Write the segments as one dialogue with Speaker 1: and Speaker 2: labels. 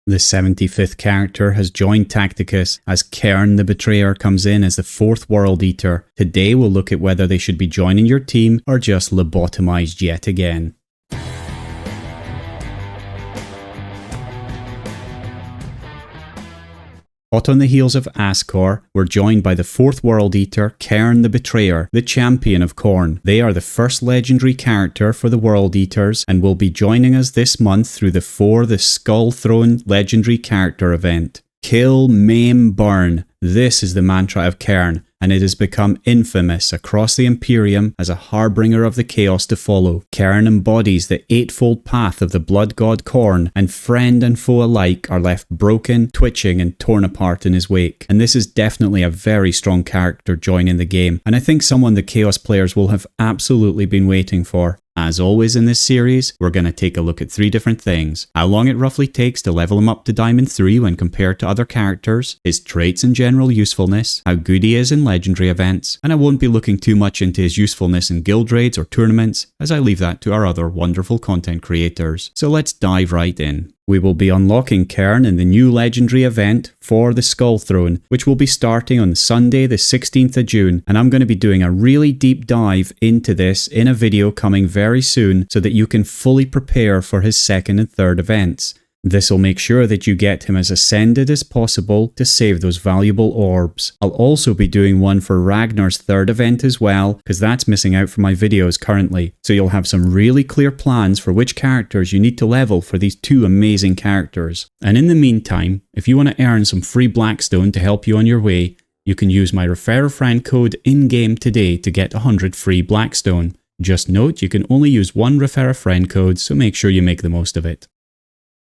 Speaker 1: The 75th character has joined Tacticus as Kharn the Betrayer comes in as the 4th World Eater. Today we'll look at whether they should be joining your team or just lobotomized yet again. Hot on the heels of Ascor, we're joined by the 4th World Eater, Kharn the Betrayer, the champion of Kharn. They are the first legendary character for the World Eaters and will be joining us this month through the For the Skull Throne legendary character event. Kill, maim, burn. This is the mantra of Kharn, and it has become infamous across the Imperium as a harbinger of the chaos to follow. Kharn embodies the eightfold path of the blood god Kharn, and friend and foe alike are left broken, twitching and torn apart in his wake. And this is definitely a very strong character joining the game, and I think someone the Chaos players will have absolutely been waiting for. As always in this series, we're going to take a look at 3 different things: how long it roughly takes to level him up to Diamond 3 when compared to other characters, his traits and general usefulness, how good he is in legendary events, and I won't be looking too much into his usefulness in guild raids or tournaments, as I leave that to our other wonderful content creators. So let's dive right in. We will be unlocking Kharn in the new legendary event For the Skull Throne, which will be starting on Sunday the 16th of June, and I'm going to be doing a really deep dive into this in a video coming very soon so that you can fully prepare for his 2nd and 3rd events. This will make sure that you get him as ascended as possible to save those valuable orbs. I'll also be doing one for Ragnar's 3rd event as well, because that's missing out from my videos currently. So you'll have some really clear plans for which characters you need to level for these 2 amazing characters. And in the meantime, if you want to earn some free blackstone to help you on your way, you can use my Referral Code in-game today to get 100 free blackstone. Just note you can only use one Referral Code, so make sure you make the most of it.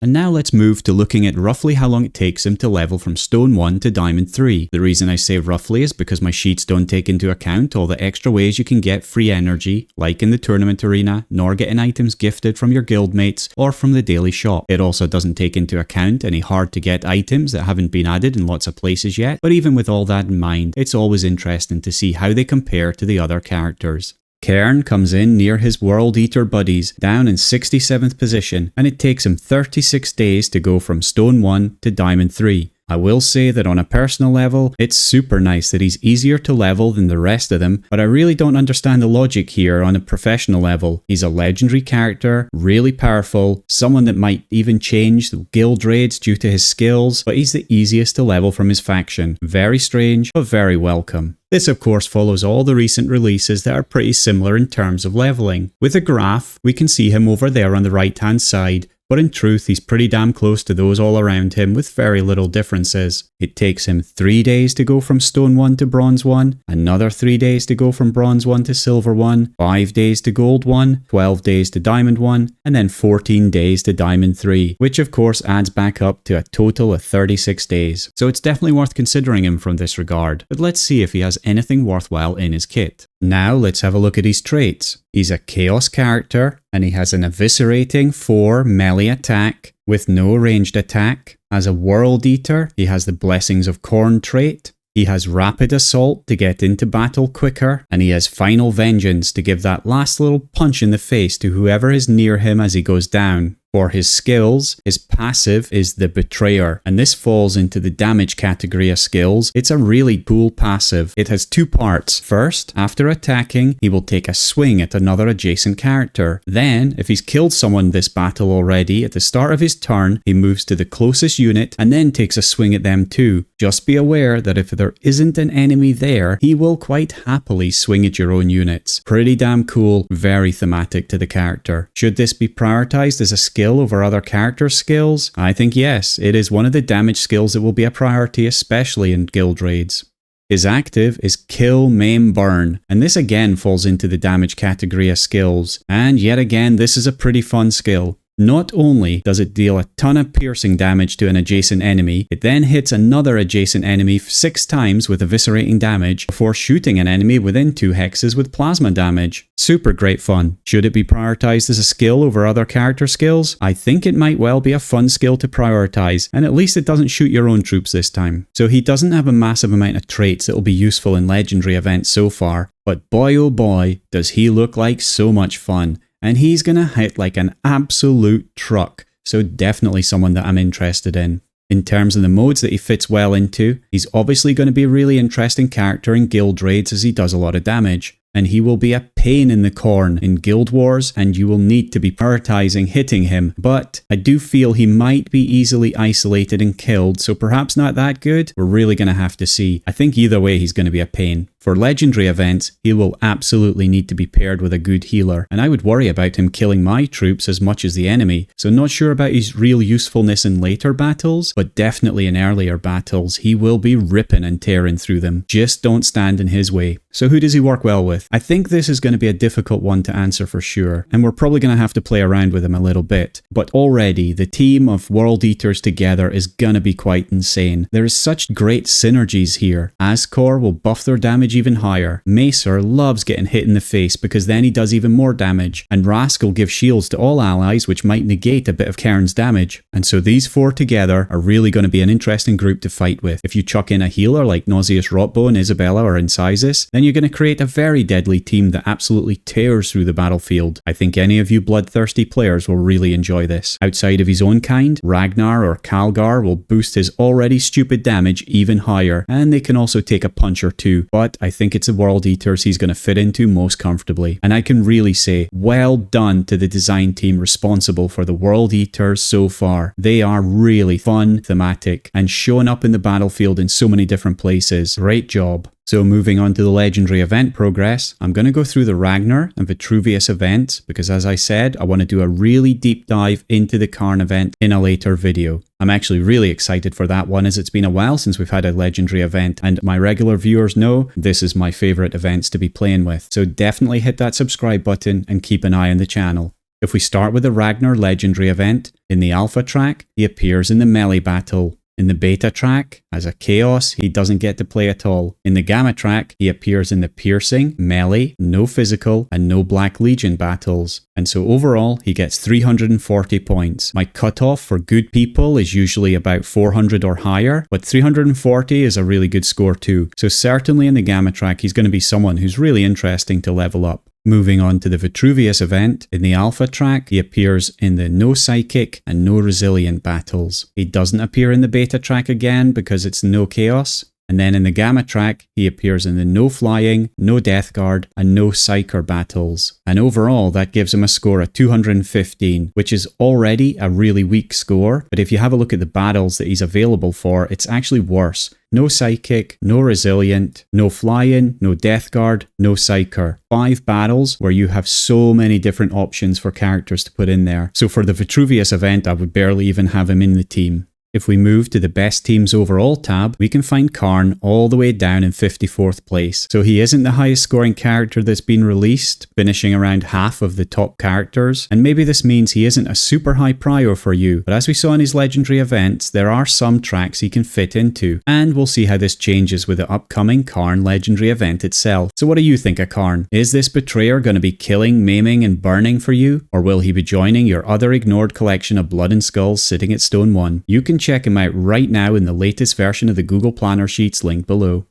Speaker 1: And now let's move to looking at roughly how long it takes him to level from Stone 1 to Diamond 3. The reason I say roughly is because my sheets don't take into account all the extra ways you can get free energy, like in the tournament arena, nor getting items gifted from your guildmates or from the daily shop. It also doesn't take into account any hard to get items that haven't been added in lots of places yet, but even with all that in mind, it's always interesting to see how they compare to the other characters. Kharn comes in near his World Eater buddies, down in 67th position, and it takes him 36 days to go from Stone 1 to Diamond 3. I will say that on a personal level, it's super nice that he's easier to level than the rest of them, but I really don't understand the logic here on a professional level. He's a legendary character, really powerful, someone that might even change the guild raids due to his skills, but he's the easiest to level from his faction. Very strange, but very welcome. This of course follows all the recent releases that are pretty similar in terms of leveling. With a graph, we can see him over there on the right hand side, but in truth he's pretty damn close to those all around him with very little differences. It takes him 3 days to go from Stone 1 to Bronze 1, another 3 days to go from Bronze 1 to Silver 1, 5 days to Gold 1, 12 days to Diamond 1, and then 14 days to Diamond 3, which of course adds back up to a total of 36 days. So it's definitely worth considering him from this regard, but let's see if he has anything worthwhile in his kit. Now let's have a look at his traits. He's a Chaos character, and he has an eviscerating 4 melee attack with no ranged attack. As a World Eater, he has the Blessings of Kharn trait. He has Rapid Assault to get into battle quicker, and he has Final Vengeance to give that last little punch in the face to whoever is near him as he goes down. For his skills, his passive is the Betrayer, and this falls into the damage category of skills. It's a really cool passive. It has 2 parts. First, after attacking, he will take a swing at another adjacent character. Then, if he's killed someone this battle already, at the start of his turn, he moves to the closest unit and then takes a swing at them too. Just be aware that if there isn't an enemy there, he will quite happily swing at your own units. Pretty damn cool, very thematic to the character. Should this be prioritized as a skill over other character skills? I think yes, it is one of the damage skills that will be a priority, especially in guild raids. His active is Kill, Maim, Burn, and this again falls into the damage category of skills. And yet again, this is a pretty fun skill. Not only does it deal a ton of piercing damage to an adjacent enemy, it then hits another adjacent enemy 6 times with eviscerating damage before shooting an enemy within 2 hexes with plasma damage. Super great fun. Should it be prioritized as a skill over other character skills? I think it might well be a fun skill to prioritize, and at least it doesn't shoot your own troops this time. So he doesn't have a massive amount of traits that will be useful in legendary events so far, but boy oh boy, does he look like so much fun. And he's gonna hit like an absolute truck. so definitely someone that I'm interested in. In terms of the modes that he fits well into, he's obviously going to be a really interesting character in guild raids as he does a lot of damage. And he will be a pain in the Kharn in guild wars, and you will need to be prioritizing hitting him, but I do feel he might be easily isolated and killed, so perhaps not that good. We're really going to have to see. I think either way he's going to be a pain. For legendary events, he will absolutely need to be paired with a good healer, and I would worry about him killing my troops as much as the enemy, so not sure about his real usefulness in later battles, but definitely in earlier battles, he will be ripping and tearing through them. Just don't stand in his way. So who does he work well with? I think this is going to be a difficult one to answer for sure, and we're probably going to have to play around with him a little bit. But already, the team of World Eaters together is going to be quite insane. There is such great synergies here. Ascor will buff their damage even higher. Macer loves getting hit in the face because then he does even more damage, and Rascal gives shields to all allies which might negate a bit of Kharn's damage. And so these four together are really going to be an interesting group to fight with. If you chuck in a healer like Nauseous Rotbone, Isabella or Incisus, then you're going to create a very deadly team that absolutely tears through the battlefield. I think any of you bloodthirsty players will really enjoy this. Outside of his own kind, Ragnar or Calgar will boost his already stupid damage even higher, and they can also take a punch or two, but I think it's the World Eaters he's going to fit into most comfortably. And I can really say, well done to the design team responsible for the World Eaters so far. They are really fun, thematic, and showing up in the battlefield in so many different places. Great job. So moving on to the legendary event progress, I'm going to go through the Ragnar and Vitruvius events because as I said, I want to do a really deep dive into the Kharn event in a later video. I'm actually really excited for that one as it's been a while since we've had a legendary event, and my regular viewers know this is my favourite events to be playing with. So definitely hit that subscribe button and keep an eye on the channel. If we start with the Ragnar legendary event, in the alpha track, he appears in the melee battle. In the beta track, as a chaos, he doesn't get to play at all. In the gamma track, he appears in the piercing, melee, no physical, and no Black Legion battles. And so overall, he gets 340 points. My cutoff for good people is usually about 400 or higher, but 340 is a really good score too. So certainly in the gamma track, he's going to be someone who's really interesting to level up. Moving on to the Vitruvius event, in the alpha track, he appears in the no psychic and no resilient battles. He doesn't appear in the beta track again because it's no chaos. And then in the gamma track, he appears in the no flying, no death guard, and no psyker battles. And overall, that gives him a score of 215, which is already a really weak score. But if you have a look at the battles that he's available for, it's actually worse. No psychic, no resilient, no flying, no death guard, no psyker. 5 battles where you have so many different options for characters to put in there. So for the Vitruvius event, I would barely even have him in the team. If we move to the best teams overall tab, we can find Kharn all the way down in 54th place. So he isn't the highest scoring character that's been released, finishing around half of the top characters. And maybe this means he isn't a super high prio for you, but as we saw in his legendary events, there are some tracks he can fit into. And we'll see how this changes with the upcoming Kharn legendary event itself. So what do you think of Kharn? Is this betrayer going to be killing, maiming, and burning for you? Or will he be joining your other ignored collection of blood and skulls sitting at stone 1? You can check him out right now in the latest version of the Google Planner Sheets linked below.